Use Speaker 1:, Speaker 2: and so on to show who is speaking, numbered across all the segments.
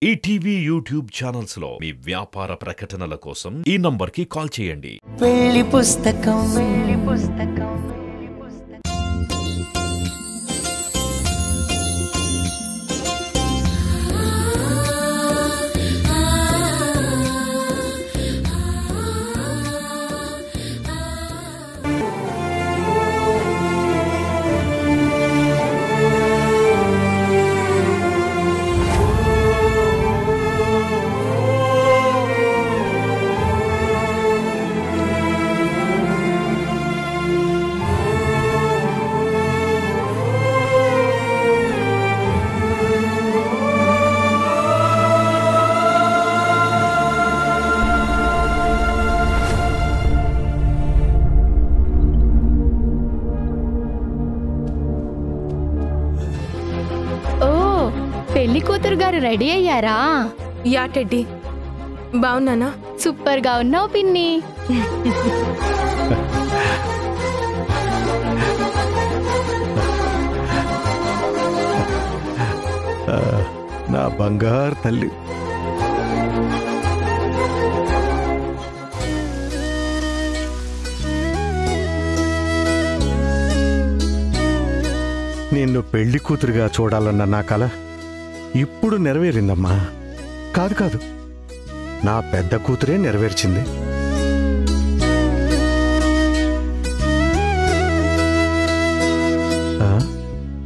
Speaker 1: ETV YouTube channels లో మీ వ్యాపార ప్రకటనల కోసం ఈ నంబర్కి కాల్ చేయండి.
Speaker 2: పెళ్లి పుస్తకం
Speaker 3: పెళ్లి కూతురు గారు రెడీ అయ్యారా?
Speaker 4: Yeah teddy, బాగున్నానా?
Speaker 3: సూపర్ గా ఉన్నావు పిన్ని.
Speaker 5: నా బంగారు తల్లి. నిన్ను పెళ్లి కూతురుగా చూడాలన్న నా కల ఇప్పుడు నెరవేరిందమ్మా. కాదు కాదు, నా పెద్ద కూతురే నెరవేర్చింది.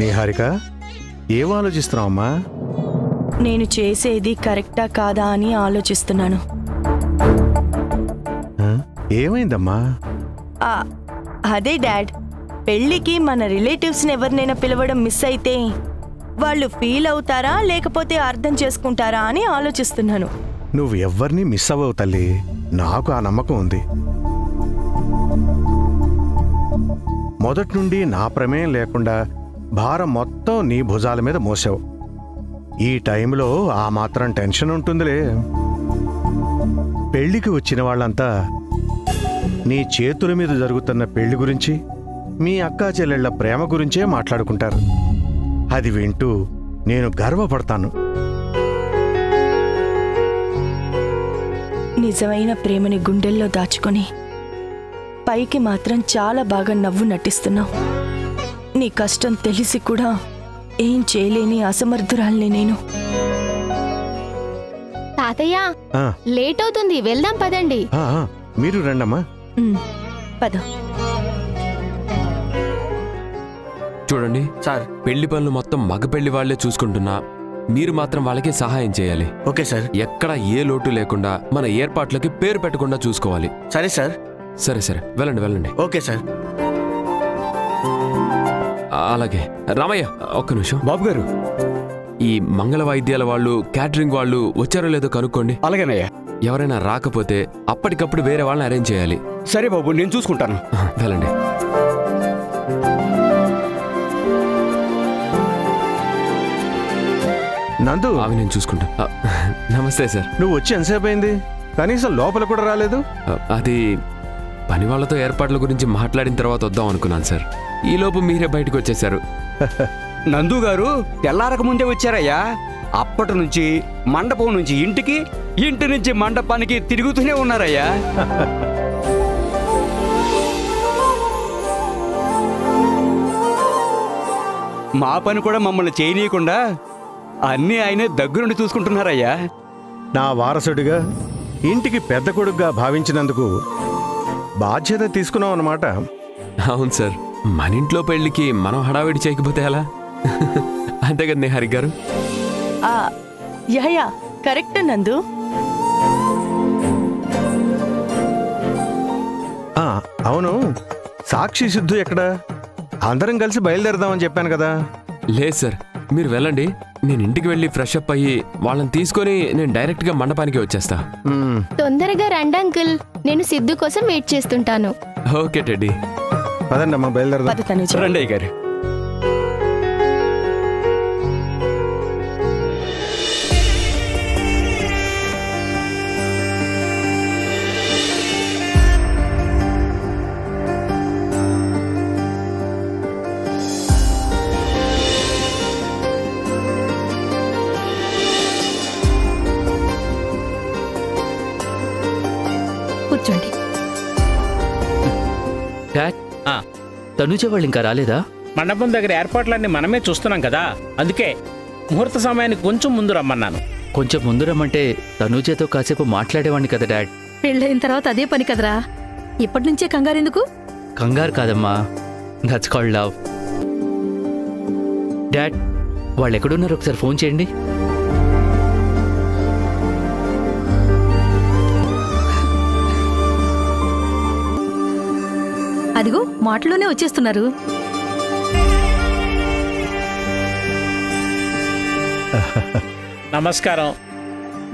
Speaker 5: నిహారిక, ఏం ఆలోచిస్తున్నావమ్మా?
Speaker 6: నేను చేసేది కరెక్టా కాదా అని ఆలోచిస్తున్నాను.
Speaker 5: ఏమైందమ్మా?
Speaker 6: అదే డాడ్, పెళ్లికి మన రిలేటివ్స్ని ఎవరినైనా పిలవడం మిస్ అయితే వాళ్ళు ఫీల్ అవుతారా లేకపోతే అర్థం చేసుకుంటారా అని ఆలోచిస్తున్నాను.
Speaker 5: నువ్వు ఎవ్వరినీ మిస్ అవ్వవు తల్లి, నాకు ఆ నమ్మకం ఉంది. మొదటి నుండి నా ప్రమేయం లేకుండా భారం మొత్తం నీ భుజాల మీద మోసావు. ఈ టైంలో ఆ మాత్రం టెన్షన్ ఉంటుందిలే. పెళ్లికి వచ్చిన వాళ్ళంతా నీ చేతుల మీద జరుగుతున్న పెళ్లి గురించి, మీ అక్కా చెల్లెళ్ల ప్రేమ గురించే మాట్లాడుకుంటారు. అది వింటూ నేను గర్వపడతాను.
Speaker 6: నిజమైన ప్రేమని గుండెల్లో దాచుకొని పైకి మాత్రం చాలా బాగా నవ్వు నటిస్తున్నావు. నీ కష్టం తెలిసి కూడా ఏం చేయలేని అసమర్థురాల్ని నేను.
Speaker 3: తాతయ్య, లేట్ అవుతుంది, వెళ్దాం పదండి.
Speaker 5: మీరు రండమ్మా.
Speaker 6: పద.
Speaker 7: చూడండి సార్, పెళ్లి పనులు మొత్తం మగ పెళ్లి వాళ్లే చూసుకుంటున్నా, మీరు మాత్రం వాళ్ళకి సహాయం చేయాలి.
Speaker 8: Okay sir.
Speaker 7: ఎక్కడ ఏ లోటు లేకుండా మన ఏర్పాట్లకి పేరు పెట్టకుండా చూసుకోవాలి.
Speaker 8: సరే సార్.
Speaker 7: సరే సరే, వెళ్ళండి వెళ్ళండి.
Speaker 8: Okay sir.
Speaker 7: అలాగే రామయ్య, ఒక్క నిమిషం.
Speaker 8: బాబు గారు,
Speaker 7: ఈ మంగళ వాయిద్యాల వాళ్ళు, క్యాటరింగ్ వాళ్ళు వచ్చారో లేదో కనుక్కోండి.
Speaker 8: అలాగేనయ్యా.
Speaker 7: ఎవరైనా రాకపోతే అప్పటికప్పుడు వేరే వాళ్ళని అరేంజ్ చేయాలి.
Speaker 8: సరే బాబు, నేను చూసుకుంటాను.
Speaker 7: వెళ్ళండి.
Speaker 5: నందు,
Speaker 7: అవి నేను చూసుకుంటా. నమస్తే సార్.
Speaker 5: నువ్వు వచ్చి ఎంతసేపు అయింది? కనీసం లోపల కూడా రాలేదు.
Speaker 7: అది పని వాళ్ళతో ఏర్పాట్ల గురించి మాట్లాడిన తర్వాత వద్దాం అనుకున్నాను సార్. ఈలోపు మీరే బయటకు వచ్చేసారు.
Speaker 8: నందు గారు తెల్లారక ముందే వచ్చారయ్యా. అప్పటి నుంచి మండపం నుంచి ఇంటికి, ఇంటి నుంచి మండపానికి తిరుగుతూనే ఉన్నారయ్యా. మా పని కూడా మమ్మల్ని చేయనీయకుండా అన్నీ ఆయనే దగ్గరుండి చూసుకుంటున్నారయ్యా.
Speaker 5: నా వారసుడిగా, ఇంటికి పెద్ద కొడుకుగా భావించినందుకు బాధ్యత తీసుకున్నావు అన్నమాట.
Speaker 7: అవును సార్, మన ఇంట్లో పెళ్లికి మనం హడావిడి చేయకపోతే ఎలా? అంతే కదా నిహారిక గారు?
Speaker 6: యహయా, కరెక్ట్ నందు.
Speaker 5: అవును, సాక్షి సిద్ధు ఎక్కడా? అందరం కలిసి బయలుదేరదామని చెప్పాను కదా.
Speaker 7: లేదు సార్, మీరు వెళ్ళండి. నేను ఇంటికి వెళ్ళి ఫ్రెష్ అప్ అయ్యి వాళ్ళని తీసుకొని నేను డైరెక్ట్ గా మండపానికి వచ్చేస్తా.
Speaker 3: తొందరగా రండి అంకుల్, నేను సిద్ధు కోసం వెయిట్ చేస్తుంటాను.
Speaker 7: ఓకే టెడ్డీ,
Speaker 5: పదండి అమ్మా, బయలుదేరదాం.
Speaker 8: రండి గారు.
Speaker 9: కూర్చోండి.
Speaker 10: డాడ్, తనుజ వాళ్ళు ఇంకా రాలేదా?
Speaker 11: మండపం దగ్గర ఏర్పాట్లన్నీ మనమే చూస్తున్నాం కదా, అందుకే ముహూర్త సమయానికి కొంచెం ముందు రమ్మన్నాను.
Speaker 10: కొంచెం ముందు రమ్మంటే తనుజతో కాసేపు మాట్లాడేవాడిని కదా డాడ్.
Speaker 9: పెళ్ళైన తర్వాత అదే పని కదరా, ఇప్పటి నుంచే కంగారెందుకు?
Speaker 10: కంగారు కాదమ్మా, దట్స్ కాల్డ్ లవ్. డాడ్, వాళ్ళు ఎక్కడున్నారు ఒకసారి ఫోన్ చేయండి.
Speaker 9: అదిగో మాటలోనే వచ్చేస్తున్నారు.
Speaker 11: నమస్కారం.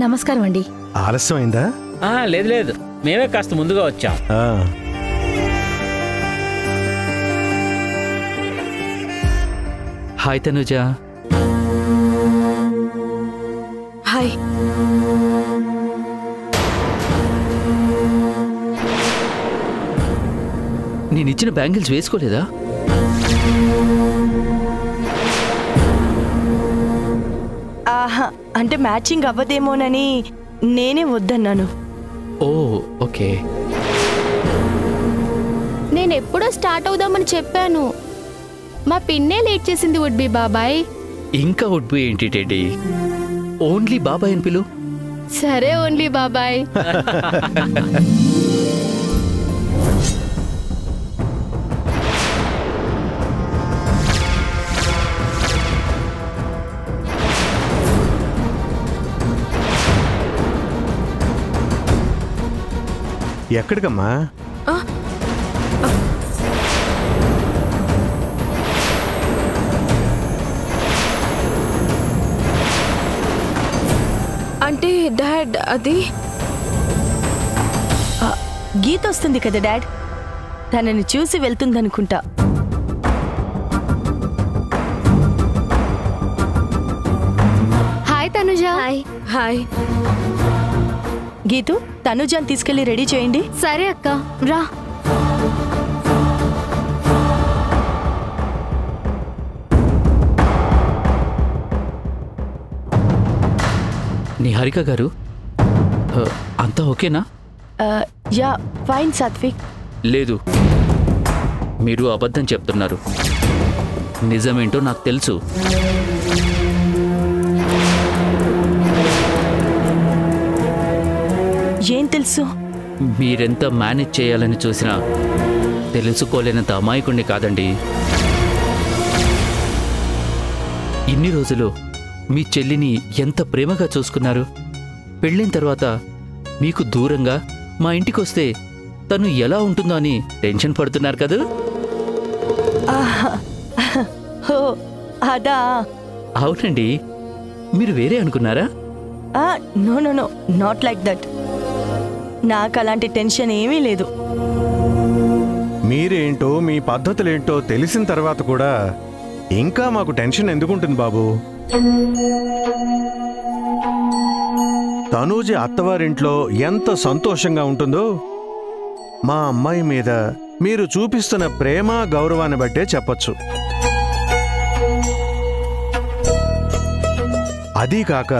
Speaker 9: నమస్కారం అండి.
Speaker 5: ఆలస్యమైందా?
Speaker 11: లేదు లేదు, మేమే కాస్త ముందుగా వచ్చాం.
Speaker 10: హాయ్ తనుజ.
Speaker 4: హాయ్.
Speaker 10: నేనిచ్చిన బ్యాంగిల్స్ వేసుకోలేదా?
Speaker 6: ఆహా, అంటే మ్యాచింగ్ అవ్వదేమోనని నేనే వద్దన్నాను.
Speaker 10: ఓ ఓకే.
Speaker 3: నేనెప్పుడో స్టార్ట్ అవుదామని చెప్పాను. మా పిన్నే లేట్ చేసింది వుడ్ బి బాబాయ్.
Speaker 10: ఇంకా వుడ్ బి ఏంటి టెడ్డీ? ఓన్లీ బాబాయ్ అని పిలు.
Speaker 3: సరే, ఓన్లీ బాబాయ్.
Speaker 5: ఎక్కడికమ్మా?
Speaker 4: అంటే డాడ్, అది
Speaker 6: గీత వస్తుంది కదా డాడ్, తనని చూసి వెళ్తుందనుకుంటా.
Speaker 3: హాయ్ తనుజ.
Speaker 4: హాయ్.
Speaker 6: గీతు, తనుజాని తీసుకెళ్లి రెడీ చేయండి.
Speaker 3: సరే అక్క, రా.
Speaker 10: నిహారిక గారు, అంతా ఓకేనా?
Speaker 6: Yeah fine Sathvik.
Speaker 10: లేదు, మీరు అబద్ధం చెప్తున్నారు. నిజమేంటో నాకు తెలుసు.
Speaker 6: ఏం తెలుసు?
Speaker 10: మీరెంత మేనేజ్ చేయాలని చూసినా తెలుసుకోలేనంత అమాయకుణ్ణి కాదండి. ఇన్ని రోజులు మీ చెల్లిని ఎంత ప్రేమగా చూసుకున్నారు. పెళ్ళైన తర్వాత మీకు దూరంగా మా ఇంటికొస్తే తను ఎలా ఉంటుందో అని టెన్షన్ పడుతున్నారు కదా?
Speaker 6: అదా?
Speaker 10: అవునండి. మీరు వేరే అనుకున్నారా?
Speaker 6: No no no, not like that. నాకు అలాంటి టెన్షన్ ఏమీ లేదు.
Speaker 5: మీరేంటో మీ పద్ధతులేంటో తెలిసిన తర్వాత కూడా ఇంకా మాకు టెన్షన్ ఎందుకుంటుంది బాబు? తనూజ అత్తవారింట్లో ఎంత సంతోషంగా ఉంటుందో మా అమ్మాయి మీద మీరు చూపిస్తున్న ప్రేమ గౌరవాన్ని బట్టే చెప్పొచ్చు. అదీ కాక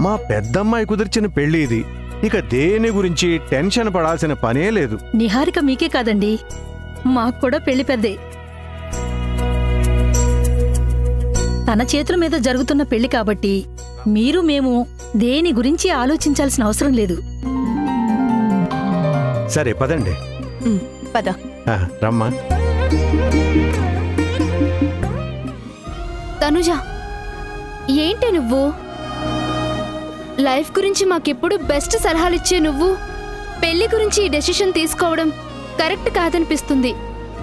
Speaker 5: మా పెద్దమ్మాయి కుదిర్చిన పెళ్లి ఇది. ఇక దేని గురించి టెన్షన్ పడాల్సిన పనే లేదు.
Speaker 9: నిహారిక మీకే కాదండి, మాకు కూడా పెళ్లి పెద్దే. తన చేతుల మీద జరుగుతున్న పెళ్లి కాబట్టి మీరు మేము దేని గురించి ఆలోచించాల్సిన అవసరం లేదు.
Speaker 5: సరే పదండి.
Speaker 6: పద.
Speaker 5: రమ్మా.
Speaker 3: తనుజ, ఏంటి నువ్వు? లైఫ్ గురించి మాకెప్పుడు బెస్ట్ సలహాలిచ్చే నువ్వు పెళ్లి గురించి ఈ డెసిషన్ తీసుకోవడం కరెక్ట్ కాదనిపిస్తుంది.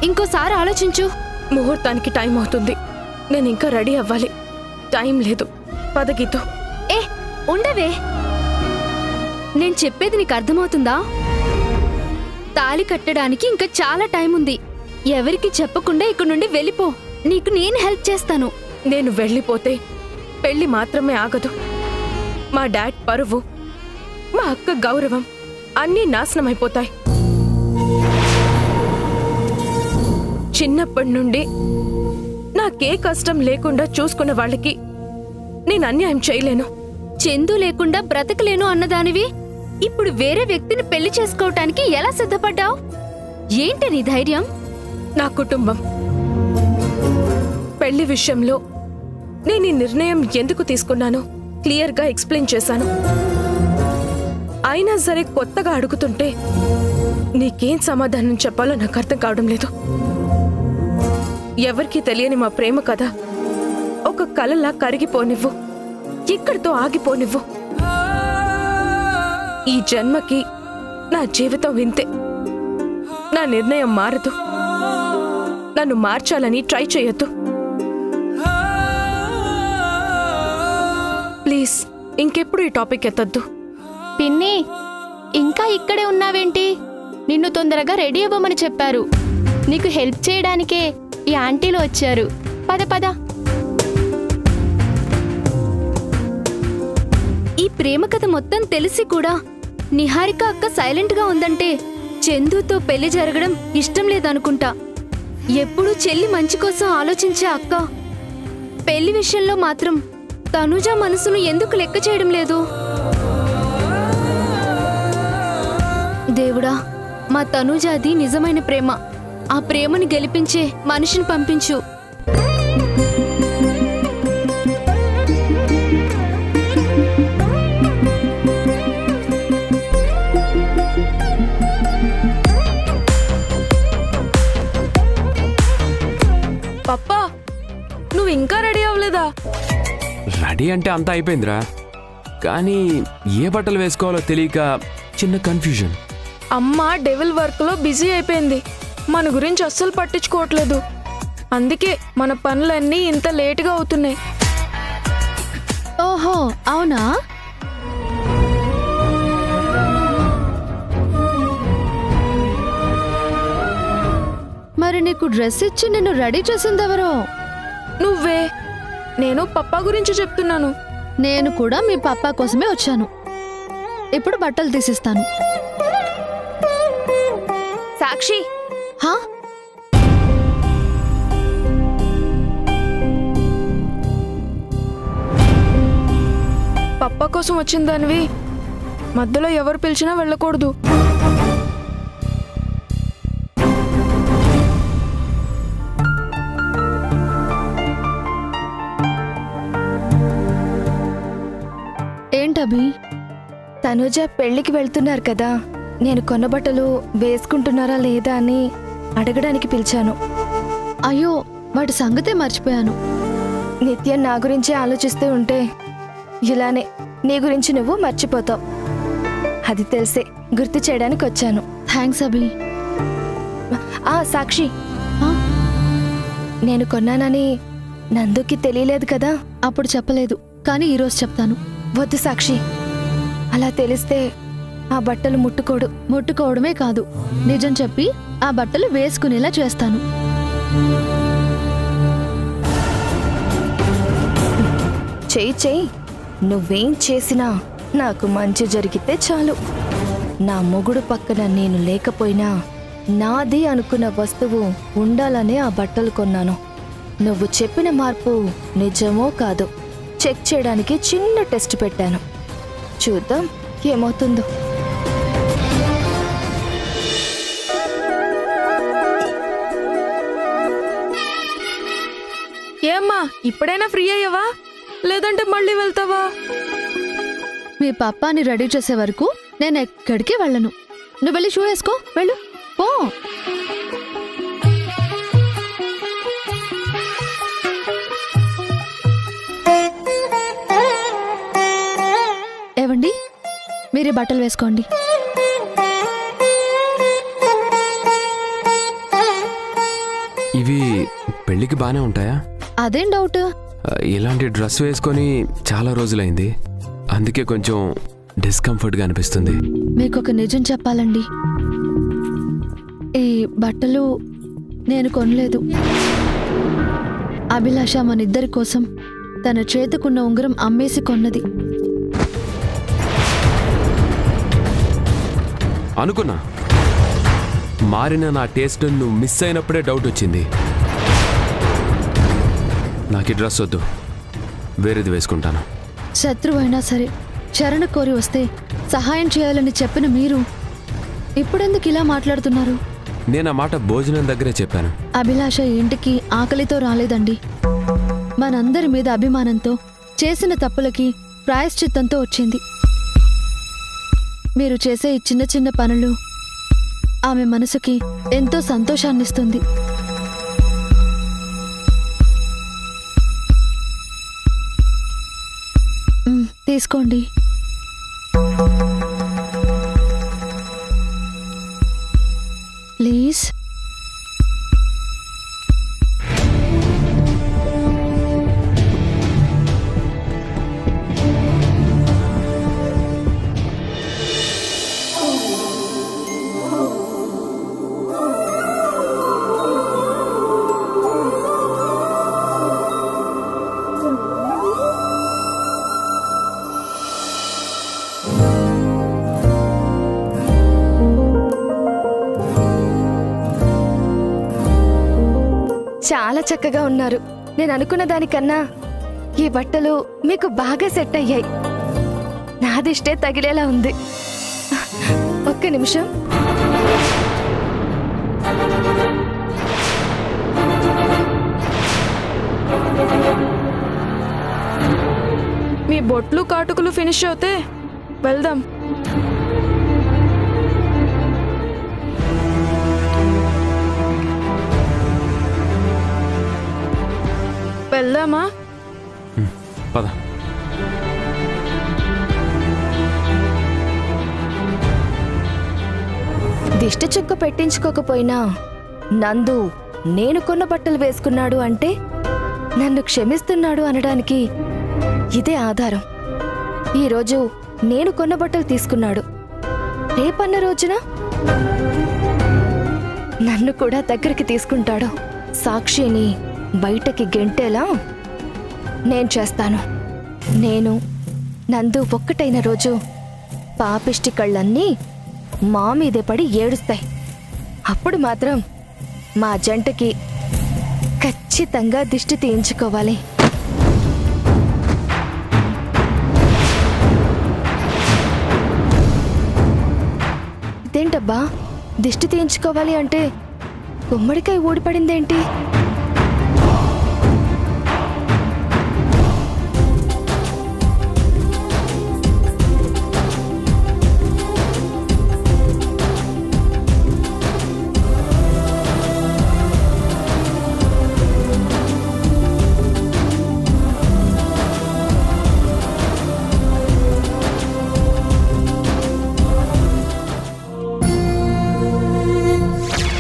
Speaker 3: ఇంకోసారి ఆలోచించు.
Speaker 4: ముహూర్తానికి టైం అవుతుంది. నేను ఇంకా రెడీ అవ్వాలి. టైం లేదు. పద గీతు.
Speaker 3: ఉండవే, నేను చెప్పేది నీకు అర్థమవుతుందా? తాళి కట్టడానికి ఇంకా చాలా టైం ఉంది. ఎవరికి చెప్పకుండా ఇక్కడ నుండి వెళ్ళిపో. నీకు నేను హెల్ప్ చేస్తాను.
Speaker 4: నేను వెళ్ళిపోతే పెళ్లి మాత్రమే ఆగదు. మా డాడ్ పరువు, మా అక్క గౌరవం అన్నీ నాశనమైపోతాయి. చిన్నప్పటి నుండి నాకే కష్టం లేకుండా చూసుకున్న వాళ్ళకి నేను అన్యాయం చేయలేను.
Speaker 3: చందు లేకుండా బ్రతకలేను అన్నదానివి ఇప్పుడు వేరే వ్యక్తిని పెళ్లి చేసుకోవటానికి ఎలా సిద్ధపడ్డావు? ఏంటి నీ ధైర్యం?
Speaker 4: నా కుటుంబం పెళ్లి విషయంలో నేను ఈ నిర్ణయం ఎందుకు తీసుకున్నానో క్లియర్గా ఎక్స్ప్లెయిన్ చేశాను. అయినా సరే కొత్తగా అడుగుతుంటే నీకేం సమాధానం చెప్పాలో నాకు అర్థం కావడం లేదు. ఎవరికీ తెలియని మా ప్రేమ కథ ఒక కలలా కరిగిపోనివ్వు, ఇక్కడితో ఆగిపోనివ్వు. ఈ జన్మకి నా జీవితం వింతే. నా నిర్ణయం మారదు. నన్ను మార్చాలని ట్రై చేయొద్దు ప్లీజ్. ఇంకెప్పుడు ఈ టాపిక్ ఎత్తద్దు.
Speaker 12: పిన్ని, ఇంకా ఇక్కడే ఉన్నావేంటి? నిన్ను తొందరగా రెడీ అవ్వమని చెప్పారు. నీకు హెల్ప్ చేయడానికే ఈ ఆంటీలు వచ్చారు. పద పద.
Speaker 3: ఈ ప్రేమ కథ మొత్తం తెలిసి కూడా నిహారిక అక్క సైలెంట్ గా ఉందంటే చందుతో పెళ్లి జరగడం ఇష్టం లేదనుకుంటా. ఎప్పుడూ చెల్లి మంచి కోసం ఆలోచించే అక్క పెళ్లి విషయంలో మాత్రం తనుజ మనసును ఎందుకు లెక్క చేయడం లేదు? దేవుడా, మా తనుజాది నిజమైన ప్రేమ. ఆ ప్రేమని గెలిపించే మనిషిని పంపించు.
Speaker 4: పప్పా, నువ్వు ఇంకా రెడీ అవ్వలేదా?
Speaker 7: రెడీ అంటే అంతా అయిపోయిందిరా, కానీ ఏ బట్టలు వేసుకోవాలో తెలియక చిన్న కన్ఫ్యూజన్.
Speaker 4: అమ్మ డెవిల్ వర్క్ లో బిజీ అయిపోయింది. మన గురించి అస్సలు పట్టించుకోవట్లేదు. అందుకే మన పనులన్నీ ఇంత లేటుగా అవుతున్నాయి.
Speaker 3: ఓహో, అవునా? మరి నీకు డ్రెస్ ఇచ్చి నిన్ను రెడీ చేసిందెవరో?
Speaker 4: నువ్వే. నేను పప్పా గురించి చెప్తున్నాను.
Speaker 3: నేను కూడా మీ పప్పా కోసమే వచ్చాను. ఇప్పుడు బట్టలు తీసిస్తాను.
Speaker 4: సాక్షి,
Speaker 3: హా?
Speaker 4: పప్పా కోసం వచ్చిందానివి మధ్యలో ఎవరు పిలిచినా వెళ్ళకూడదు.
Speaker 3: ఏంటభి?
Speaker 13: తనుజ పెళ్లికి వెళ్తున్నారు కదా, నేను కొన్న బట్టలు వేసుకుంటున్నారా లేదా అని అడగడానికి పిలిచాను.
Speaker 3: అయ్యో, వాటి సంగతే మర్చిపోయాను.
Speaker 13: నిత్యం నా గురించి ఆలోచిస్తూ ఉంటే ఇలానే నీ గురించి నువ్వు మర్చిపోతావు. అది తెలిసే గుర్తు చేయడానికి వచ్చాను.
Speaker 3: థ్యాంక్స్ అభి.
Speaker 13: సాక్షి, నేను కొన్నానని నందుకి తెలియలేదు కదా?
Speaker 3: అప్పుడు చెప్పలేదు, కానీ ఈరోజు చెప్తాను.
Speaker 13: వద్దు సాక్షి, అలా తెలిస్తే ఆ బట్టలు
Speaker 3: ముట్టుకోవడమే కాదు, నిజం చెప్పి ఆ బట్టలు వేసుకునేలా చేస్తాను.
Speaker 13: చెయ్యి, నువ్వేం చేసినా నాకు మంచి జరిగితే చాలు. నా మొగుడు పక్కన నేను లేకపోయినా నాది అనుకున్న వస్తువు ఉండాలనే ఆ బట్టలు కొన్నాను. నువ్వు చెప్పిన మార్పు నిజమో కాదో చెక్ చేయడానికి చిన్న టెస్ట్ పెట్టాను. చూద్దాం ఏమవుతుందో.
Speaker 4: ఏమ్మా, ఇప్పుడైనా ఫ్రీ అయ్యావా లేదంటే మళ్ళీ వెళ్తావా?
Speaker 3: మీ పప్పాని రెడీ చేసే వరకు నేను ఎక్కడికి వెళ్ళను. నువ్వు వెళ్ళి షూ వేసుకో, వెళ్ళు పో. ఏవండి, మీరే బట్టలు వేసుకోండి.
Speaker 7: ఇవి పెళ్ళికి బానే ఉంటాయా?
Speaker 3: అదేం డౌట్?
Speaker 7: ఇలాంటి డ్రెస్ వేసుకొని చాలా రోజులైంది, అందుకే కొంచెం డిస్కంఫర్ట్గా అనిపిస్తుంది.
Speaker 3: మీకు ఒక నిజం చెప్పాలండి, ఈ బట్టలు నేను కొనలేదు. అభిలాష మనిద్దరి కోసం తన చేతుకున్న ఉంగరం అమ్మేసి కొన్నది.
Speaker 7: అనుకున్నా, మారిన నా టేస్ట్ నువ్వు మిస్ అయినప్పుడే డౌట్ వచ్చింది. నాకు ఈ డ్రెస్ వద్దు, వేరేది వేసుకుంటాను.
Speaker 3: శత్రువైనా సరే శరణ కోరి వస్తే సహాయం చేయాలని చెప్పిన మీరు ఇప్పుడెందుకు ఇలా మాట్లాడుతున్నారు?
Speaker 7: నేను ఆ మాట భోజనం దగ్గరే చెప్పాను.
Speaker 3: అభిలాష ఇంటికి ఆకలితో రాలేదండి. మనందరి మీద అభిమానంతో చేసిన తప్పులకి ప్రాయశ్చిత్తంతో వచ్చింది. మీరు చేసే ఈ చిన్న చిన్న పనులు ఆమె మనసుకి ఎంతో సంతోషాన్నిస్తుంది. తీసుకోండి. ప్లీజ్.
Speaker 13: చాలా చక్కగా ఉన్నారు. నేను అనుకున్న దానికన్నా ఈ బట్టలు మీకు బాగా సెట్ అయ్యాయి. నాదిష్టే తగిలేలా ఉంది. ఒక్క నిమిషం.
Speaker 4: మీ బొట్లు కాటుకులు ఫినిష్ అవుతే వెళ్దాం. వెళ్దామా?
Speaker 7: పద.
Speaker 13: దిష్టి చుక్క పెట్టించుకోకపోయినా నందు నేను కొన్న బట్టలు వేసుకున్నాడు అంటే నన్ను క్షమిస్తున్నాడు అనడానికి ఇదే ఆధారం. ఈరోజు నేను కొన్న బట్టలు తీసుకున్నాడు. రేపన్న రోజున నన్ను కూడా దగ్గరికి తీసుకుంటాడు. సాక్షిని బయటకి గెంటేలా నేను చేస్తాను. నేను నందు ఒక్కటైన రోజు పాపిష్టి కళ్ళన్నీ మా మీదే పడి ఏడుస్తాయి. అప్పుడు మాత్రం మా జంటకి ఖచ్చితంగా దిష్టి తీయించుకోవాలి. ఇదేంటబ్బా, దిష్టి తీయించుకోవాలి అంటే గుమ్మడికాయ ఊడిపడిందేంటి?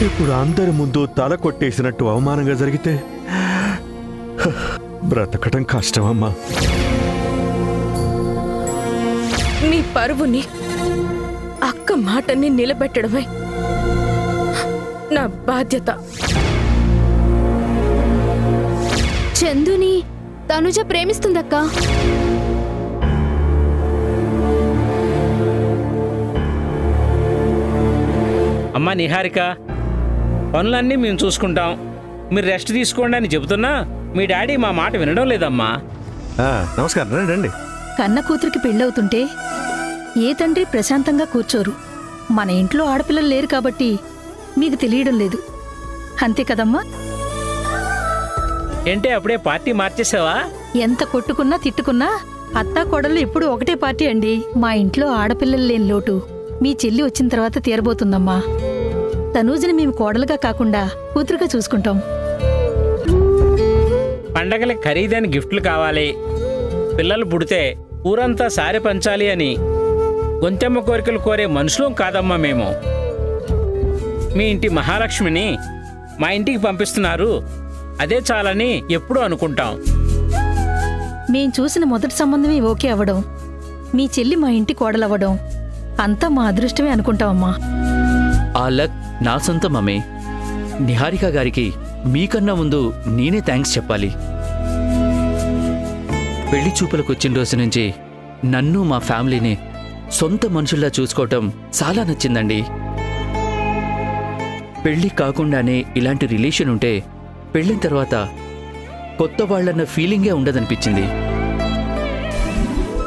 Speaker 5: ఇప్పుడు అందరి ముందు తల కొట్టేసినట్టు అవమానంగా జరిగితే బ్రతకటం కష్టమమ్మా.
Speaker 4: నీ పరువుని, అక్క మాటని నిలబెట్టడమే నా బాధ్యత.
Speaker 3: చందుని తనుజ ప్రేమిస్తుందక్క.
Speaker 11: అమ్మా నిహారిక, పనులన్నీ మేము చూసుకుంటాం, మీరు రెస్ట్ తీసుకోండి అని చెబుతున్నా మీ డాడీ మా మాట వినడం లేదమ్మా.
Speaker 5: నమస్కారం, రండి రండి.
Speaker 9: కన్న కూతురికి పెళ్ళవుతుంటే ఏ తండ్రి ప్రశాంతంగా కూర్చోరు. మన ఇంట్లో ఆడపిల్లలు లేరు కాబట్టి మీకు తెలియడం లేదు, అంతే కదమ్మా?
Speaker 11: ఏంటే అప్పుడే పార్టీ మార్చేసావా?
Speaker 9: ఎంత కొట్టుకున్నా తిట్టుకున్నా అత్తా కోడళ్ళు ఎప్పుడూ ఒకటే పార్టీ అండి. మా ఇంట్లో ఆడపిల్లలు లేని లోటు మీ చెల్లి వచ్చిన తర్వాత తీరబోతుందమ్మా. తనూజని మేము కోడలుగా కాకుండా కూతురుగా చూసుకుంటాం.
Speaker 11: పండగలకి ఖరీదైన గిఫ్ట్లు కావాలి, పిల్లలు పుడితే ఊరంతా సారి పంచాలి అని గొంతెమ్మ కోరికలు కోరే మనుషులం కాదమ్మా మేము. మీ ఇంటి మహాలక్ష్మిని మా ఇంటికి పంపిస్తున్నారు, అదే చాలని ఎప్పుడూ అనుకుంటాం.
Speaker 9: మేం చూసిన మొదటి సంబంధమే ఓకే అవ్వడం, మీ చెల్లి మా ఇంటి కోడలవ్వడం అంతా మా అదృష్టమే అనుకుంటామమ్మా.
Speaker 10: ఆ లక్ నా సొంతం అమ్మే. నిహారిక గారికి మీకన్నా ముందు నేనే థ్యాంక్స్ చెప్పాలి. పెళ్లి చూపులకు వచ్చిన రోజు నుంచి నన్ను మా ఫ్యామిలీని సొంత మనుషుల్లా చూసుకోవటం చాలా నచ్చిందండి. పెళ్లి కాకుండానే ఇలాంటి రిలేషన్ ఉంటే పెళ్ళిన తర్వాత కొత్త వాళ్ళన్న ఫీలింగే ఉండదనిపించింది.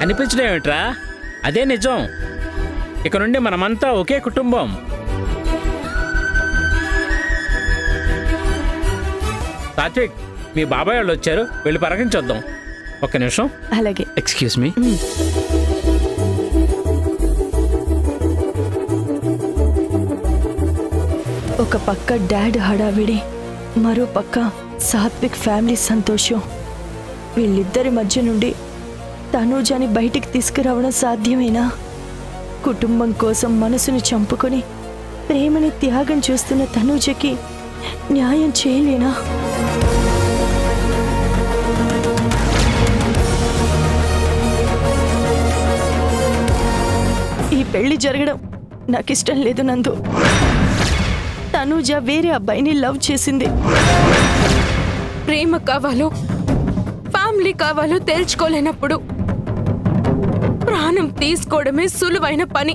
Speaker 11: అనిపించడం ఏమిట్రా? అదే నిజం. ఇక నుండి మనమంతా ఒకే కుటుంబం. సాత్విక్, మీ బాబాయ్ వాళ్ళు వచ్చారు, వెళ్ళి పరగించొద్దాం. ఒక్క నిమిషం.
Speaker 6: అలాగే.
Speaker 10: Excuse me.
Speaker 6: ఒక పక్క డాడ్ హడావిడి, మరో పక్క సాత్విక్ ఫ్యామిలీ సంతోషం. వీళ్ళిద్దరి మధ్య నుండి తనూజాని బయటికి తీసుకురావడం సాధ్యమేనా? కుటుంబం కోసం మనసుని చంపుకొని ప్రేమని త్యాగం చేస్తున్న తనూజకి న్యాయం చేయలేనా? ఈ పెళ్లి జరగడం నాకిష్టం లేదు నందు. తనూజ వేరే అబ్బాయిని లవ్ చేసింది.
Speaker 4: ప్రేమ కావాలో ఫ్యామిలీ కావాలో తెలుసుకోలేనప్పుడు ప్రాణం తీసుకోవడమే సులువైన పని.